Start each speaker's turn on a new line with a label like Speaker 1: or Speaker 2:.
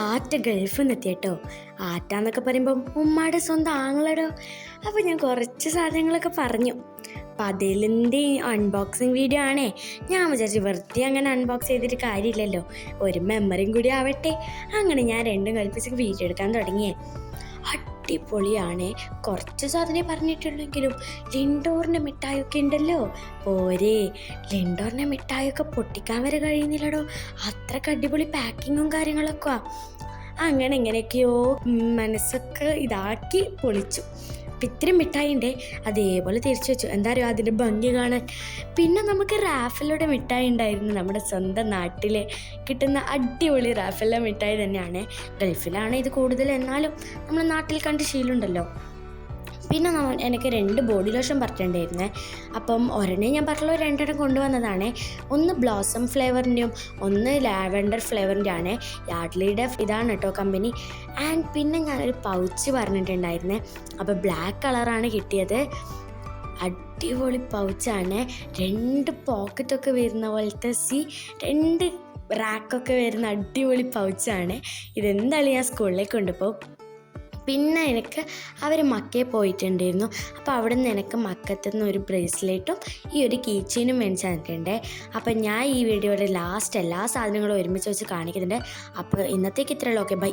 Speaker 1: ആറ്റ ഗൾഫിൽ നിന്ന് എത്തിയട്ടോ. ആറ്റാന്നൊക്കെ പറയുമ്പം ഉമ്മാടെ സ്വന്തം ആങ്ങളടോ. അപ്പോൾ ഞാൻ കുറച്ച് സാധനങ്ങളൊക്കെ പറഞ്ഞു. അപ്പം അതിലിൻ്റെ അൺബോക്സിങ് വീഡിയോ ആണേ. ഞാൻ വിചാരിച്ചു വെറുതെ അങ്ങനെ അൺബോക്സ് ചെയ്തിട്ട് കാര്യമില്ലല്ലോ, ഒരു മെമ്മറിയും കൂടി ആവട്ടെ. അങ്ങനെ ഞാൻ രണ്ടും കൽപ്പിച്ച് വീഡിയോ എടുക്കാൻ തുടങ്ങിയേ. അടിപൊളിയാണേ. കുറച്ച് സാധനം പറഞ്ഞിട്ടുള്ളെങ്കിലും ലിൻഡോറിൻ്റെ മിഠായിയൊക്കെ ഉണ്ടല്ലോ, പോരേ. ലിൻഡോറിൻ്റെ മിഠായിയൊക്കെ പൊട്ടിക്കാൻ വരെ കഴിയുന്നില്ലടോ, അത്രയ്ക്ക് അടിപൊളി പാക്കിങ്ങും കാര്യങ്ങളൊക്കെ. അങ്ങനെ എങ്ങനെയൊക്കെയോ മനസ്സൊക്കെ ഇതാക്കി പൊളിച്ചു. അപ്പം ഇത്രയും മിഠായി ഉണ്ട്, അതേപോലെ തിരിച്ചു വെച്ചു. എന്താ പറയുക, അതിൻ്റെ ഭംഗി കാണാൻ. പിന്നെ നമുക്ക് റാഫലോടെ മിഠായി ഉണ്ടായിരുന്നു. നമ്മുടെ സ്വന്തം നാട്ടിൽ കിട്ടുന്ന അടിപൊളി റാഫല മിഠായി തന്നെയാണ്. ഗൾഫിലാണ് ഇത് കൂടുതൽ, എന്നാലും നമ്മുടെ നാട്ടിൽ കണ്ട് ശീലമുണ്ടല്ലോ. പിന്നെ എനിക്ക് 2 ബോഡി ലോഷൻ പറഞ്ഞിട്ടുണ്ടായിരുന്നേ. അപ്പം ഒരെണ്ണം ഞാൻ പറഞ്ഞല്ലോ, 2 കൊണ്ടുവന്നതാണ്. ഒന്ന് ബ്ലോസം ഫ്ലേവറിൻ്റെയും ഒന്ന് ലാവൻഡർ ഫ്ലേവറിൻ്റെ ആണ്. യാഡ്ലിയുടെ ഇതാണ് കേട്ടോ കമ്പനി. ആൻഡ് പിന്നെ ഞാനൊരു പൗച്ച് പറഞ്ഞിട്ടുണ്ടായിരുന്നേ. അപ്പോൾ ബ്ലാക്ക് കളറാണ് കിട്ടിയത്. അടിപൊളി പൗച്ചാണ്. 2 പോക്കറ്റൊക്കെ വരുന്ന പോലത്തെ 2 റാക്കൊക്കെ വരുന്ന അടിപൊളി പൗച്ചാണ്. ഇതെന്തായാലും ഞാൻ സ്കൂളിലേക്ക് കൊണ്ടുപോകും. പിന്നെ എനിക്ക് അവർ മക്കയെ പോയിട്ടുണ്ടായിരുന്നു. അപ്പോൾ അവിടെ നിന്ന് എനിക്ക് മക്കത്തുനിന്ന് ഒരു ബ്രേസ്ലെറ്റും ഈ ഒരു കീ ചെയിനും മേടിച്ച് തന്നിട്ടുണ്ട്. അപ്പം ഞാൻ ഈ വീഡിയോയുടെ ലാസ്റ്റ് എല്ലാ സാധനങ്ങളും ഒരുമിച്ച് വെച്ച് കാണിക്കുന്നുണ്ട്. അപ്പോൾ ഇന്നത്തേക്ക് ഇത്രയുള്ളൂ. Okay, by.